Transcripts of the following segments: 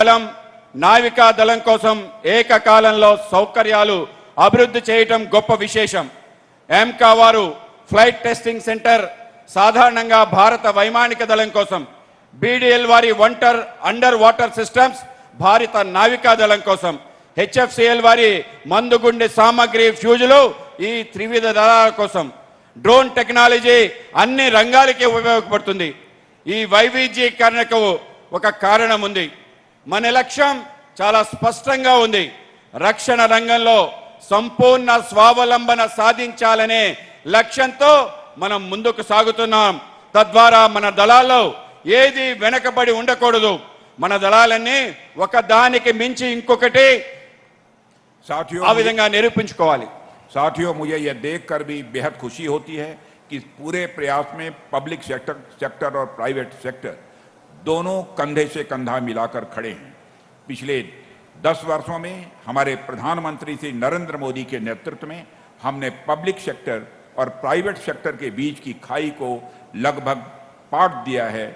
దళం నావికా దళం కోసం ఏకకాలంలో సౌకర్యాలు అభివృద్ధి చేయటం గొప్ప విశేషం. ఎంకా వారు ఫ్లైట్ టెస్టింగ్ సెంటర్ సాధారణంగా భారత వైమానిక దళం కోసం, బీడీఎల్ వారి అండర్ వాటర్ సిస్టమ్స్ భారత నావికా దళం కోసం, హెచ్ఎఫ్సిఎల్ వారి మందుగుండె సామగ్రి ఫ్యూజులు ఈ త్రివిధ దళాల కోసం, డ్రోన్ టెక్నాలజీ అన్ని రంగాలకి ఉపయోగపడుతుంది. ఈ వైవిధ్యీకరణకు ఒక కారణం ఉంది. మన లక్ష్యం చాలా స్పష్టంగా ఉంది. రక్షణ రంగంలో సంపూర్ణ స్వావలంబన సాధించాలనే లక్ష్యంతో మనం ముందుకు సాగుతున్నాం. తద్వారా మన దళాల్లో ఏది వెనకబడి ఉండకూడదు. మన దళాలన్నీ ఒకదానికి మించి ఇంకొకటి ఆ విధంగా నిరూపించుకోవాలి. साथियों, मुझे यह देखकर भी बेहद खुशी होती है कि पूरे प्रयास में पब्लिक सेक्टर और प्राइवेट सेक्टर दोनों कंधे से कंधा मिलाकर खड़े हैं। पिछले 10 वर्षों में हमारे प्रधानमंत्री श्री नरेंद्र मोदी के नेतृत्व में हमने पब्लिक सेक्टर और प्राइवेट सेक्टर के बीच की खाई को लगभग पाट दिया है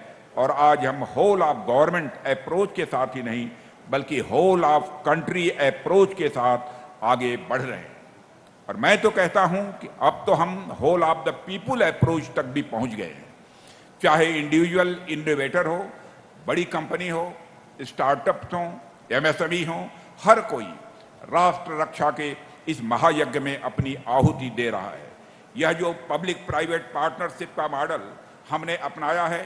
और आज हम होल ऑफ गवर्नमेंट अप्रोच के साथ ही नहीं बल्कि होल ऑफ कंट्री अप्रोच के साथ आगे बढ़ रहे हैं। और मैं तो कहता हूं कि अब तो हम whole of the people approach तक भी पहुंच गए हैं। चाहे इंडिविजुअल इनोवेटर हो, बड़ी कंपनी हो, स्टार्टअप्स हो, एमएसएमई हो, हर कोई राष्ट्र रक्षा के इस महायज्ञ में अपनी आहुति दे रहा है। यह जो पब्लिक प्राइवेट पार्टनरशिप का मॉडल हमने अपनाया है,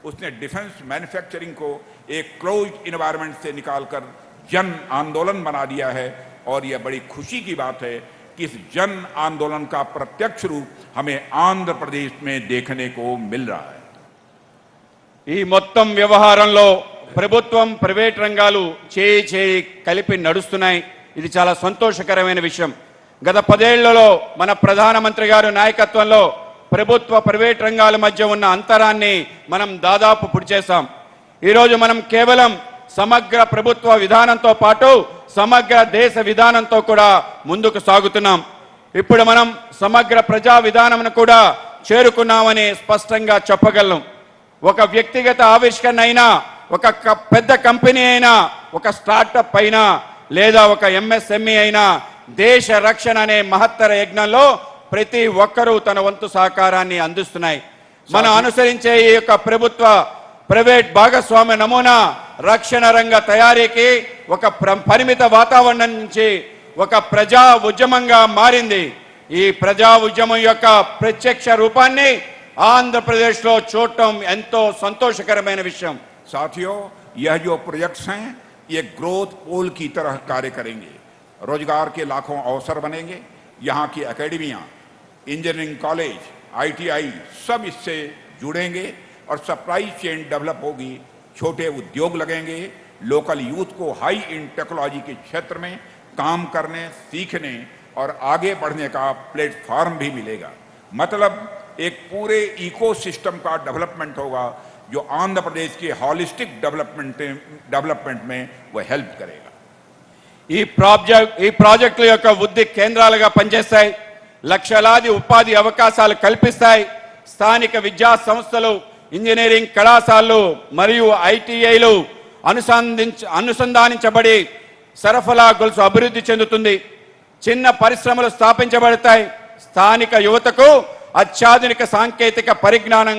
उसने डिफेंस मैन्युफैक्चरिंग को एक क्लोज इन्वायरमेंट से निकालकर जन आंदोलन बना दिया है। और यह बड़ी खुशी की बात है कि इस जन आंदोलन का प्रत्यक्ष रूप हमें आंध्र प्रदेश में देखने को मिल रहा है। ఈ మొత్తం వ్యవహారంలో ప్రభుత్వం ప్రైవేట్ రంగాలు చేయి కలిపి నడుస్తున్నాయి. ఇది చాలా సంతోషకరమైన విషయం. గత 10 ఏళ్లలో మన ప్రధానమంత్రి గారి నాయకత్వంలో ప్రభుత్వ ప్రైవేట్ రంగాల మధ్య ఉన్న అంతరాన్ని మనం దాదాపు పూడ్చేశాం. ఈరోజు మనం కేవలం సమగ్ర ప్రభుత్వ విధానంతో పాటు సమగ్ర దేశ విధానంతో కూడా ముందుకు సాగుతున్నాం. ఇప్పుడు మనం సమగ్ర ప్రజా విధానంను కూడా చేరుకున్నామని స్పష్టంగా చెప్పగలం. ఒక వ్యక్తిగత ఆవిష్కరణ అయినా, ఒక పెద్ద కంపెనీ అయినా, ఒక స్టార్టప్ అయినా, లేదా ఒక ఎంఎస్ఎంఈ అయినా దేశ రక్షణ అనే మహత్తర యజ్ఞంలో ప్రతి ఒక్కరూ తన వంతు సహకారాన్ని అందిస్తున్నాయి. మనం అనుసరించే ఈ యొక్క ప్రభుత్వ ప్రైవేట్ భాగస్వామ్య నమూనా రక్షణ రంగ తయారీకి ఒక పరిమిత వాతావరణం నుంచి ఒక ప్రజా ఉద్యమంగా మారింది. ఈ ప్రజా ఉద్యమం యొక్క ప్రత్యక్ష రూపాన్ని ఆంధ్రప్రదేశ్లో చూడటం ఎంతో సంతోషకరమైన విషయం. साथियों, यह जो प्रोजेक्ट्स हैं ये ग्रोथ पोल की तरह कार्य करेंगे। रोजगार के लाखों अवसर बनेंगे। यहाँ की एकेडमियाँ, इंजीनियरिंग कॉलेज, आईटीआई सब इससे जुड़ेंगे और सप्लाई चेन डेवलप होगी। छोटे उद्योग लगेंगे। लोकल यूथ को हाई इन टेक्नोलॉजी के क्षेत्र में काम करने, सीखने और आगे बढ़ने का प्लेटफॉर्म भी मिलेगा। मतलब एक पूरे इकोसिस्टम का डेवलपमेंट होगा जो आंध्र प्रदेश के हॉलिस्टिक डेवलपमेंट में वह हेल्प करेगा। ఈ ప్రాజెక్టుల యొక్క వృద్ధి కేంద్రాలుగా పనిచేస్తాయి. లక్షలాది ఉపాధి అవకాశాలు కల్పిస్తాయి. స్థానిక విద్యా సంస్థలు, ఇంజనీరింగ్ కళాశాలలు మరియు ఐటీఐలు అనుసంధానించబడి సరఫరా గొలుసు అభివృద్ధి చెందుతుంది. చిన్న పరిశ్రమలు స్థాపించబడతాయి. స్థానిక యువతకు అత్యాధునిక సాంకేతిక పరిజ్ఞానం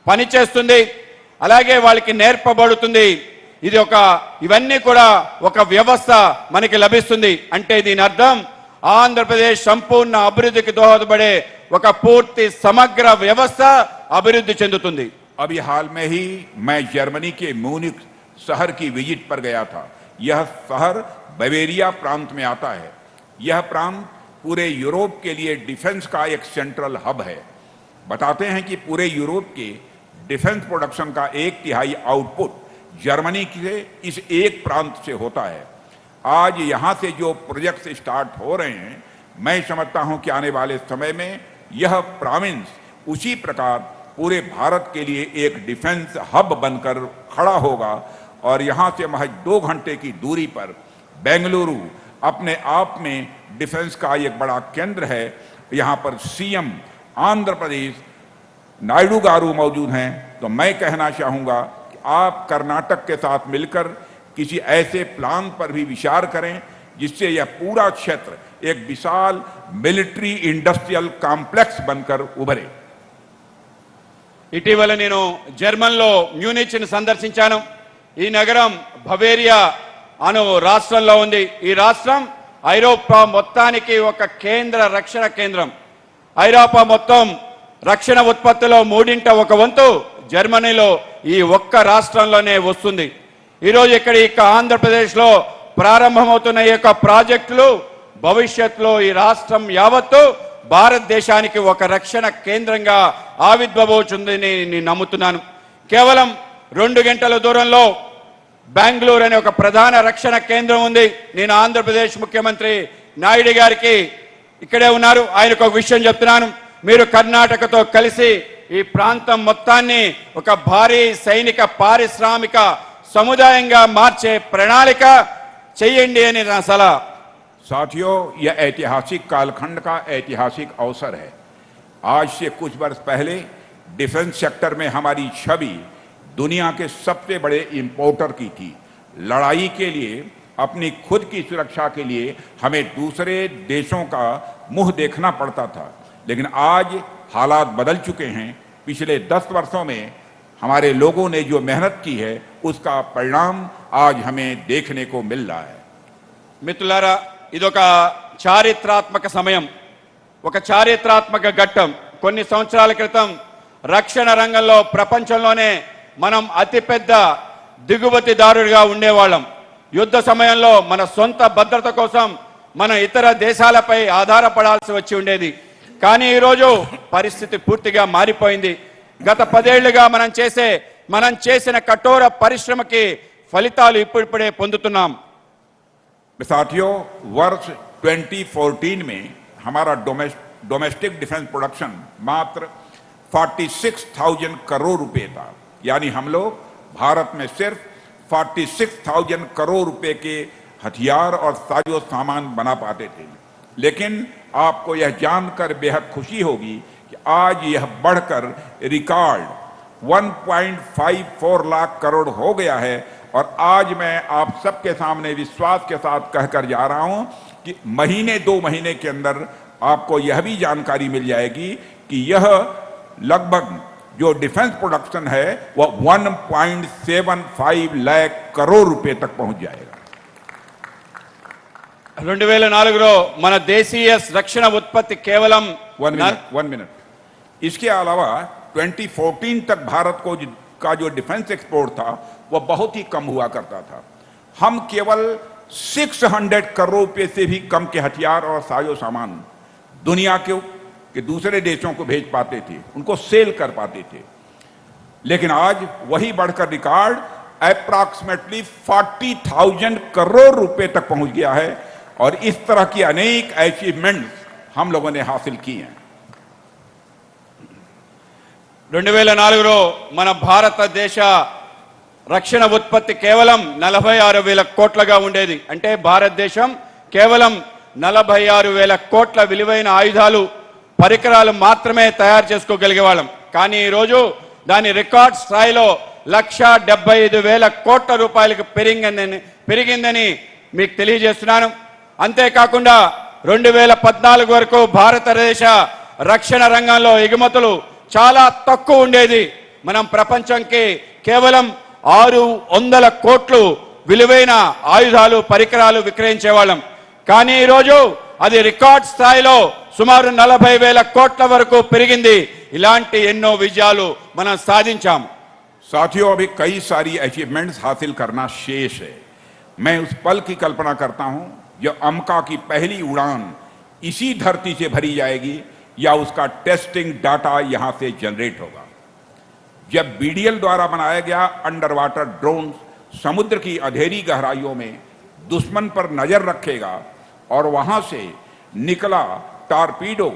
పనిచేస్తుంది. అలాగే వాళ్ళకి నేర్పబడుతుంది. ఇవన్నీ కూడా ఒక వ్యవస్థ మనకి లభిస్తుంది. అంటే దీని అర్థం ఆంధ్రప్రదేశ్ సంపూర్ణ అభివృద్ధికి దోహదపడే ఒక పూర్తి సమగ్ర వ్యవస్థ అభివృద్ధి చెందుతుంది. अभी हाल में ही मैं जर्मनी के म्यूनिख शहर की विजिट पर गया था। यह शहर बवेरिया प्रांत में आता है। यह प्रांत पूरे यूरोप के लिए डिफेंस का एक सेंट्रल हब है। बताते हैं कि पूरे यूरोप के डिफेंस प्रोडक्शन का 1/3 आउटपुट जर्मनी के इस एक प्रांत से होता है। आज यहाँ से जो प्रोजेक्ट्स स्टार्ट हो रहे हैं, मैं समझता हूँ कि आने वाले समय में यह प्रोविंस उसी प्रकार पूरे भारत के लिए एक डिफेंस हब बनकर खड़ा होगा। और यहाँ से महज 2 घंटे की दूरी पर बेंगलुरु अपने आप में डिफेंस का एक बड़ा केंद्र है। यहाँ पर सीएम आंध्र प्रदेश नायडू गारू मौजूद हैं। तो मैं कहना चाहूँगा कि आप कर्नाटक के साथ मिलकर किसी ऐसे प्लान पर भी विचार करें जिससे यह पूरा क्षेत्र एक विशाल मिलिट्री इंडस्ट्रियल कॉम्प्लेक्स बनकर उभरे। ఇటీవల నేను జర్మన్లో మ్యూనిచ్ని సందర్శించాను. ఈ నగరం బవేరియా అను రాష్ట్రంలో ఉంది. ఈ రాష్ట్రం ఐరోపా మొత్తానికి ఒక కేంద్ర రక్షణ కేంద్రం. ఐరోపా మొత్తం రక్షణ ఉత్పత్తిలో మూడింట ఒక వంతు జర్మనీలో ఈ ఒక్క రాష్ట్రంలోనే వస్తుంది. ఈరోజు ఇక్కడ ఆంధ్రప్రదేశ్లో ప్రారంభమవుతున్న ఈ యొక్క ప్రాజెక్టులు భవిష్యత్తులో ఈ రాష్ట్రం యావత్తు భారతదేశానికి ఒక రక్షణ కేంద్రంగా ఆవిర్భవించుతుందని నేను నమ్ముతున్నాను. కేవలం 2 గంటల దూరంలో బెంగళూరు అనే ఒక ప్రధాన రక్షణ కేంద్రం ఉంది. నేను ఆంధ్రప్రదేశ్ ముఖ్యమంత్రి నాయుడు గారికి ఇక్కడే ఉన్నారు, ఆయనకు ఒక విషయం చెప్తున్నాను. మీరు కర్ణాటకతో కలిసి ఈ ప్రాంతం మొత్తాన్ని ఒక భారీ సైనిక పారిశ్రామిక సముదాయంగా మార్చే ప్రణాళిక చేయండి అని నా సలహా. साथियों, यह ऐतिहासिक कालखंड का ऐतिहासिक अवसर है। आज से कुछ वर्ष पहले डिफेंस सेक्टर में हमारी छवि दुनिया के सबसे बड़े इंपोर्टर की थी। लड़ाई के लिए, अपनी खुद की सुरक्षा के लिए हमें दूसरे देशों का मुंह देखना पड़ता था, लेकिन आज हालात बदल चुके हैं। पिछले 10 वर्षों में हमारे लोगों ने जो मेहनत की है उसका परिणाम आज हमें देखने को मिल रहा है। మిత్రులారా, ఇదొక చారిత్రాత్మక సమయం, ఒక చారిత్రాత్మక ఘట్టం. కొన్ని సంవత్సరాల క్రితం రక్షణ రంగంలో ప్రపంచంలోనే మనం అతిపెద్ద దిగుమతిదారుడిగా ఉండేవాళ్ళం. యుద్ధ సమయంలో మన సొంత భద్రత కోసం మన ఇతర దేశాలపై ఆధారపడాల్సి వచ్చి ఉండేది. కానీ ఈరోజు పరిస్థితి పూర్తిగా మారిపోయింది. గత 10 ఏళ్లుగా మనం చేసిన కఠోర పరిశ్రమకి ఫలితాలు ఇప్పుడిప్పుడే పొందుతున్నాం. साथियों, वर्ष 2014 में हमारा डोमेस्टिक डिफेंस प्रोडक्शन मात्र 46,000 करोड़ रुपए था। यानी हम लोग भारत में सिर्फ 46,000 करोड़ रुपए के हथियार और साजो सामान बना पाते थे। लेकिन आपको यह जानकर बेहद खुशी होगी कि आज यह बढ़कर रिकॉर्ड 1.54 लाख करोड़ हो गया है। और आज मैं आप सबके सामने विश्वास के साथ कहकर जा रहा हूं कि महीने 2 महीने के अंदर आपको यह भी जानकारी मिल जाएगी कि यह लगभग जो डिफेंस प्रोडक्शन है वह 1.75 लाख करोड़ रुपए तक पहुंच जाएगा। 2004లో మన దేశీయ రక్షణ ఉత్పత్తి కేవలం 1 मिनट। इसके अलावा 2014 तक भारत का जो डिफेंस एक्सपोर्ट था वह बहुत ही कम हुआ करता था। हम केवल 600 करोड़ रुपए से भी कम के हथियार और साजो सामान दुनिया के दूसरे देशों को भेज पाते थे, उनको सेल कर पाते थे। लेकिन आज वही बढ़कर रिकॉर्ड अप्रॉक्सीमेटली 40,000 करोड़ रुपए तक पहुंच गया है। और इस तरह की अनेक अचीवमेंट्स हम लोगों ने हासिल की हैं। 2004లో మన భారతదేశ రక్షణ ఉత్పత్తి కేవలం 46,000 కోట్లుగా ఉండేది. అంటే భారతదేశం కేవలం 46,000 కోట్ల విలువైన ఆయుధాలు, పరికరాలు మాత్రమే తయారు చేసుకోగలిగే వాళ్ళం. కానీ ఈరోజు దాని రికార్డ్ స్థాయిలో 1,75,000 కోట్ల రూపాయలకు పెరిగిందని మీకు తెలియజేస్తున్నాను. అంతేకాకుండా 2014 వరకు భారతదేశ రక్షణ రంగంలో ఎగుమతులు చాలా తక్కువ ఉండేది. మనం ప్రపంచంకి కేవలం 600 కోట్లు విలువైన ఆయుధాలు, పరికరాలు విక్రయించేవాళ్ళం. కానీ ఈరోజు అది రికార్డ్ స్థాయిలో సుమారు 40,000 కోట్ల వరకు పెరిగింది. ఇలాంటి ఎన్నో విజయాలు మనం సాధించాం. साथियों, अभी कई सारी अचीवमेंट्स हासिल करना शेष है। मैं उस पल की कल्पना करता हूं जब अमका की पहली उड़ान इसी धरती से भरी जाएगी या उसका टेस्टिंग डाटा यहां से जनरेट होगा। जब बीडीएल द्वारा बनाया गया अंडर वाटर ड्रोन समुद्र की अंधेरी गहराइयों में दुश्मन पर नजर रखेगा और वहां से निकला टारपीडो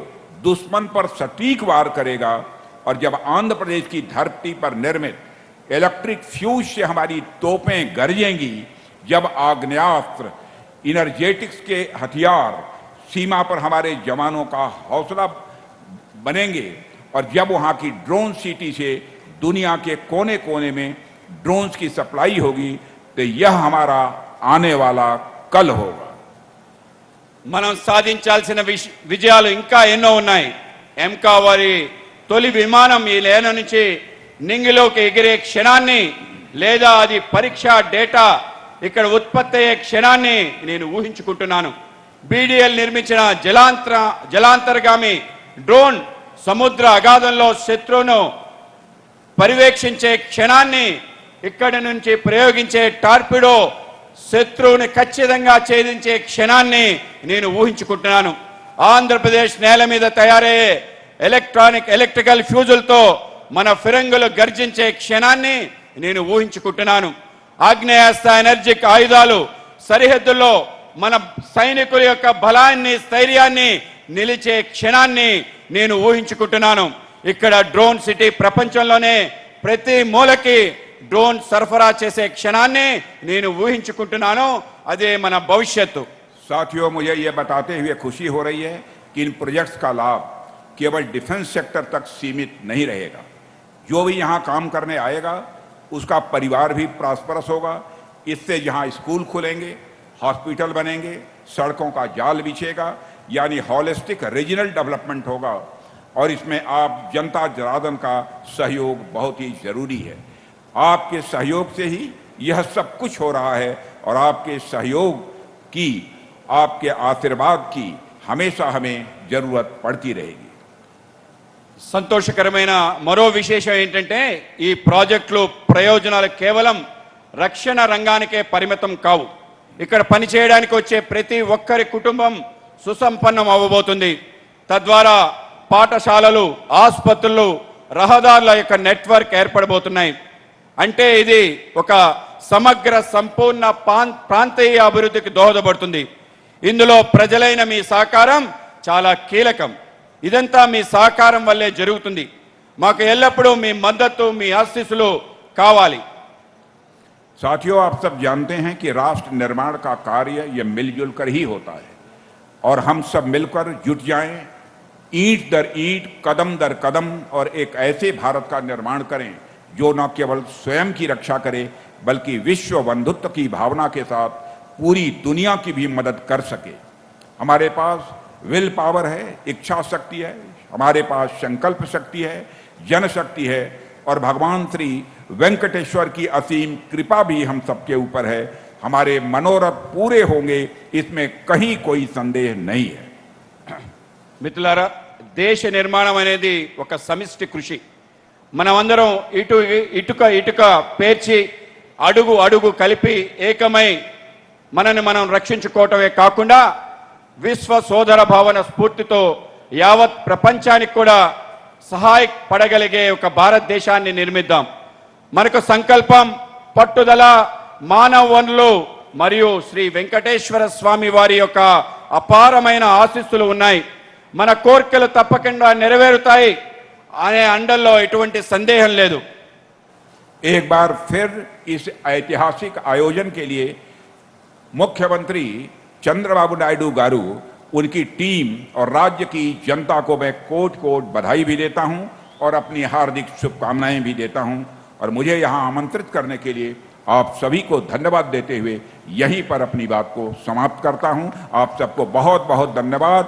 दुश्मन पर सटीक वार करेगा। और जब आंध्र प्रदेश की धरती पर निर्मित इलेक्ट्रिक फ्यूज से हमारी तोपें गरजेंगी, जब आग्नेयास्त्र, इनर्जेटिक्स के हथियार सीमा पर हमारे जवानों का हौसला बनेंगे और जब वहां की ड्रोन सिटी से दुनिया के कोने कोने में ड्रोन्स की सप्लाई होगी, तो यह हमारा आने वाला कल होगा। మనం సాధించాల్సిన విజయాలు ఇంకా ఎన్నో ఉన్నాయి. ఎంకా వారి తొలి విమానం ఈ లేన నుంచి నింగిలోకి ఎగిరే క్షణాన్ని లేదా అది పరీక్ష డేటా ఇక్కడ ఉత్పత్తి అయ్యే క్షణాన్ని నేను ఊహించుకుంటున్నాను. బీడీఎల్ నిర్మించిన జలాంతర్గామి డ్రోన్ సముద్ర అగాధంలో శత్రువును పర్యవేక్షించే క్షణాన్ని, ఇక్కడి నుంచి ప్రయోగించే టార్పిడో శత్రువుని ఖచ్చితంగా ఛేదించే క్షణాన్ని నేను ఊహించుకుంటున్నాను. ఆంధ్రప్రదేశ్ నేల మీద తయారయ్యే ఎలక్ట్రికల్ ఫ్యూజులతో మన ఫిరంగులు గర్జించే క్షణాన్ని నేను ఊహించుకుంటున్నాను. ఆగ్నేయాస్త్ర ఎనర్జిక్ ఆయుధాలు సరిహద్దుల్లో మన సైనికుల యొక్క బలాన్ని స్థైర్యాన్ని నిలిచే క్షణాన్ని నేను ఊహించుకుంటున్నాను. ఇక్కడ డ్రోన్ సిటీ ప్రపంచంలోనే ప్రతి మూలకి డ్రోన్ సరఫరా చేసే క్షణాన్ని నేను ఊహించుకుంటున్నాను. అదే మన భవిష్యత్తు. साथियों, मुझे यह बताते हुए खुशी हो रही है कि इन प्रोजेक्ट्स का लाभ केवल डिफेंस सेक्टर तक सीमित नहीं रहेगा। जो भी यहाँ काम करने आएगा उसका परिवार भी प्रॉस्परस होगा। इससे जहाँ स्कूल खुलेंगे, हॉस्पिटल बनेंगे, सड़कों का जाल बिछेगा, यानी हॉलिस्टिक रीजनल डेवलपमेंट होगा। और इसमें आप जनता जनार्दन का सहयोग बहुत ही जरूरी है। आपके सहयोग से ही यह सब कुछ हो रहा है और आपके सहयोग की, आपके आशीर्वाद की हमेशा हमें जरूरत पड़ती रहेगी। సంతోషకరమైన మరో విశేషం ఏంటంటే ఈ ప్రాజెక్టులు ప్రయోజనాలు కేవలం రక్షణ రంగానికే పరిమితం కావు. ఇక్కడ పనిచేయడానికి వచ్చే ప్రతి ఒక్కరి కుటుంబం సుసంపన్నం అవ్వబోతుంది. తద్వారా పాఠశాలలు, ఆసుపత్రులు, రహదారుల యొక్క నెట్వర్క్ ఏర్పడబోతున్నాయి. అంటే ఇది ఒక సమగ్ర సంపూర్ణ ప్రాంతీయ అభివృద్ధికి దోహదపడుతుంది. ఇందులో ప్రజలైన మీ సహకారం చాలా కీలకం. ఇదంతా మీ సహకారం వల్లే జరుగుతుంది. మాకు ఎల్లప్పుడూ మీ మద్దతు, మీ ఆశీస్సులు కావాలి. साथियों, आप सब जानते हैं कि राष्ट्र निर्माण का कार्य यह मिलजुल कर ही होता है और हम सब मिलकर जुट जाएं, ईंट दर ईंट, कदम दर कदम और एक ऐसे भारत का निर्माण करें जो न केवल स्वयं की रक्षा करे बल्कि विश्व बंधुत्व की भावना के साथ पूरी दुनिया की भी मदद कर सके। हमारे पास विल पावर है, इच्छा शक्ति है, हमारे पास संकल्प शक्ति है, जनशक्ति है और भगवान श्री वेंकटेश्वर की असीम कृपा भी हम सबके ऊपर है। हमारे मनोरथ पूरे होंगे, इसमें कहीं कोई संदेह नहीं है। మిత్రులారా, దేశ నిర్మాణం అనేది ఒక సమిష్టి కృషి. మనమందరం ఇటుక పేర్చి అడుగు అడుగు కలిపి ఏకమై మనని మనం రక్షించుకోవటమే కాకుండా విశ్వ సోదర భావన స్ఫూర్తితో యావత్ ప్రపంచానికి కూడా సహాయపడగలిగే ఒక భారతదేశాన్ని నిర్మిద్దాం. మనకు సంకల్పం, పట్టుదల, మానవ వనరులు మరియు శ్రీ వెంకటేశ్వర స్వామి వారి యొక్క అపారమైన ఆశీస్సులు ఉన్నాయి. మన కోరికలు తప్పకుండా నెరవేరుతాయి అనే అండల్లో ఎటువంటి సందేహం లేదు. एक बार फिर इस ऐतिहासिक आयोजन के लिए मुख्यमंत्री चंद्रबाबू नायडू गारू, उनकी टीम और राज्य की जनता को मैं कोट कोट बधाई भी देता हूं और अपनी हार्दिक शुभकामनाएं भी देता हूं। और मुझे यहां आमंत्रित करने के लिए आप सभी को धन्यवाद देते हुए यहीं पर अपनी बात को समाप्त करता हूं। आप सबको बहुत बहुत धन्यवाद।